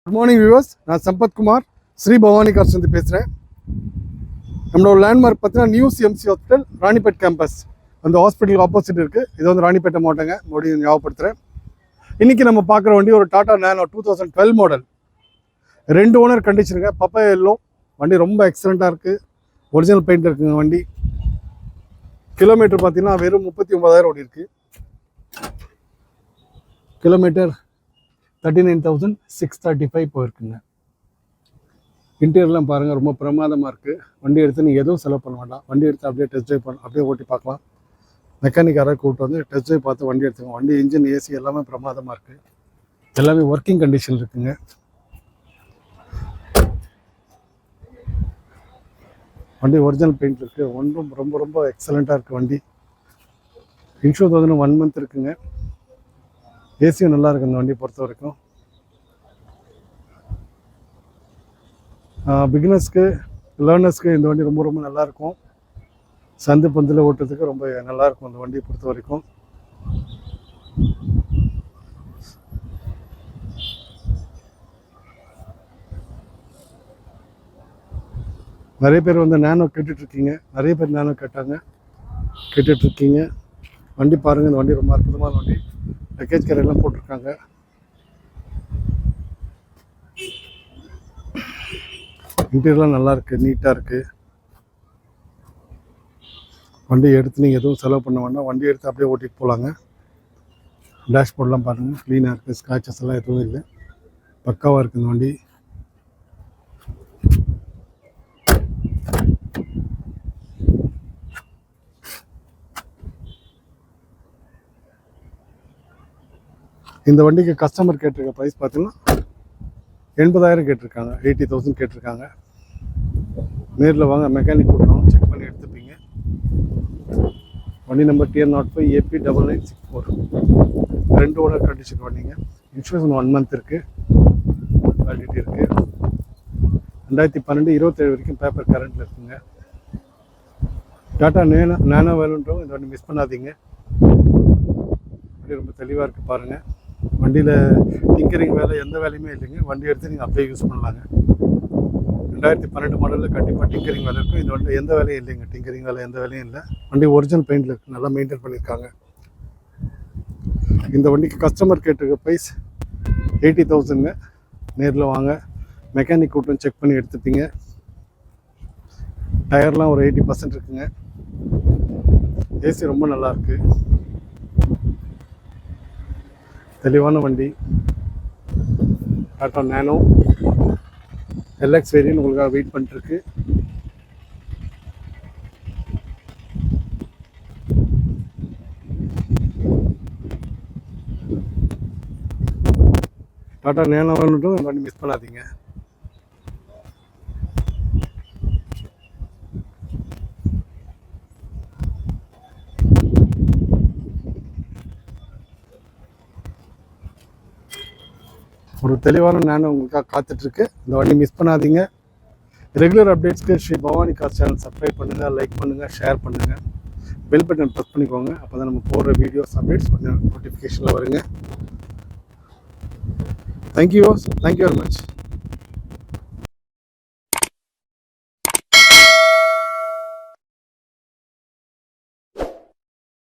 Good morning viewers, நான் Sampathkumar Sri Bhavani cars பேசுகிறேன். நம்மளோட லேண்ட்மார்க் பார்த்தீங்கன்னா new CMC hospital Ranipet campus. அந்த ஹாஸ்பிட்டலுக்கு ஆப்போசிட் இருக்குது. இது வந்து ராணிப்பேட்டை மாவட்டங்க, மறுபடியும் ஞாபகப்படுத்துகிறேன். இன்றைக்கி நம்ம பார்க்குற வண்டி ஒரு Tata nano 2012 model, 2 owner கண்டிஷனுங்க. Papa yellow வண்டி ரொம்ப எக்ஸலண்ட்டாக இருக்குது. ஒரிஜினல் பெயிண்ட் இருக்குங்க. வண்டி கிலோமீட்டர் பார்த்தீங்கன்னா வெறும் 39,000 ஓடி இருக்குது. கிலோமீட்டர் 39,635 போயிருக்குங்க. இன்டீரியர்லாம் பாருங்கள், ரொம்ப பிரமாதமாக இருக்குது. வண்டி எடுத்து நீங்கள் எதுவும் செலவு பண்ண வேண்டாம். வண்டி எடுத்து அப்படியே டெஸ்ட் ட்ரைவ் பண்ண அப்படியே ஓட்டி பார்க்கலாம். மெக்கானிக் யாராவது கூப்பிட்டு வந்து டெஸ்ட் ட்ரைவ் பார்த்து வண்டி எடுத்துக்கோங்க. வண்டி இன்ஜின் ஏசி எல்லாமே பிரமாதமாக இருக்குது. எல்லாமே ஒர்க்கிங் கண்டிஷன் இருக்குங்க. வண்டி ஒரிஜினல் பெயிண்ட் இருக்குது. ஒன்றும் ரொம்ப ரொம்ப எக்ஸலண்ட்டாக இருக்குது. வண்டி இன்சூரன்ஸ் வந்து 1 மந்த் இருக்குங்க. ஏசியும் நல்லா இருக்குது இந்த வண்டி பொறுத்த வரைக்கும். பிகினர்ஸ்க்கு லேர்னர்ஸ்க்கு இந்த வண்டி ரொம்ப ரொம்ப நல்லாயிருக்கும். சந்து பந்தில் ஓட்டுறதுக்கு ரொம்ப நல்லாயிருக்கும் இந்த வண்டியை பொறுத்த வரைக்கும். நிறைய பேர் வந்து நேனோ கேட்டுட்ருக்கீங்க. நிறைய பேர் நேனோ கேட்டுட்ருக்கீங்க. வண்டி பாருங்கள், இந்த வண்டி ரொம்ப அற்புதமான வண்டி. லக்கேஜ் கேரியெல்லாம் போட்டிருக்காங்க. இன்டீரியர்லாம் நல்லா இருக்குது, நீட்டாக இருக்குது. வண்டி எடுத்து நீங்கள் எதுவும் செலவு பண்ண வேண்டாம். வண்டி எடுத்து அப்படியே ஓட்டிகிட்டு போகலாங்க. டேஷ்போர்ட்லாம் பாருங்கள், க்ளீனாக இருக்குது. ஸ்க்ராச்சஸ் எல்லாம் எதுவும் இல்லை, பக்காவாக இருக்குது இந்த வண்டி. இந்த வண்டிக்கு கஸ்டமர் கேட்டிருக்க ப்ரைஸ் பார்த்தீங்கன்னா 80,000 கேட்டிருக்காங்க. 80,000 கேட்டிருக்காங்க. நேரில் வாங்க, மெக்கானிக் கூட்டம் செக் பண்ணி எடுத்துப்பீங்க. வண்டி number TN05 AP9964. 2 owner condition வண்டிங்க. இன்சூரன்ஸ் 1 மந்த் இருக்குது, வேலிடிட்டி இருக்குது. 2012-27 வரைக்கும் பேப்பர் கரண்ட்டில் இருக்குங்க. டாட்டா நேனோ வேணுன்றவங்க இந்த வண்டி மிஸ் பண்ணாதீங்க. வண்டி ரொம்ப தெளிவாக இருக்குது பாருங்கள். வண்டியில் டிங்கரிங் வேலை எந்த வேலையுமே இல்லைங்க. வண்டி எடுத்து நீங்கள் அப்படியே யூஸ் பண்ணலாங்க. 2012 மாடலில் கண்டிப்பாக டிங்கரிங் வேலை இருக்கும். இந்த வண்டி எந்த வேலையும் இல்லைங்க. டிங்கரிங் வேலை எந்த வேலையும் இல்லை. வண்டி ஒரிஜினல் பெயிண்டில் இருக்குது, நல்லா மெயின்டைன் பண்ணியிருக்காங்க. இந்த வண்டிக்கு கஸ்டமர் கேட்டிருக்க ப்ரைஸ் 80,000ங்க. நேரில் வாங்க, மெக்கானிக் கூட்டம் செக் பண்ணி எடுத்துப்பீங்க. டயர்லாம் ஒரு 80% இருக்குங்க. ஏசி ரொம்ப நல்லாயிருக்கு. தெளிவான வண்டி. டாடா நேனோ LX வேரியன்ட் உங்களுக்காக வெயிட் பண்ணிட்டுருக்கு. டாடா நேனோ வேணுன்ட்டும் வண்டி மிஸ் பண்ணாதீங்க. ஒரு தெளிவான நேனோ உங்களுக்காக காத்துட்ருக்கு. இந்த வண்டி மிஸ் பண்ணாதீங்க. ரெகுலர் அப்டேட்ஸ்க்கு Sri Bhavani car channel subscribe பண்ணுங்கள், லைக் பண்ணுங்கள், ஷேர் பண்ணுங்கள். பெல் பட்டன் ப்ரெஸ் பண்ணிக்கோங்க. அப்போ தான் நம்ம போடுற வீடியோஸ் அப்டேட்ஸ் கொஞ்சம் நோட்டிஃபிகேஷனில் வருங்க. Thank you very much.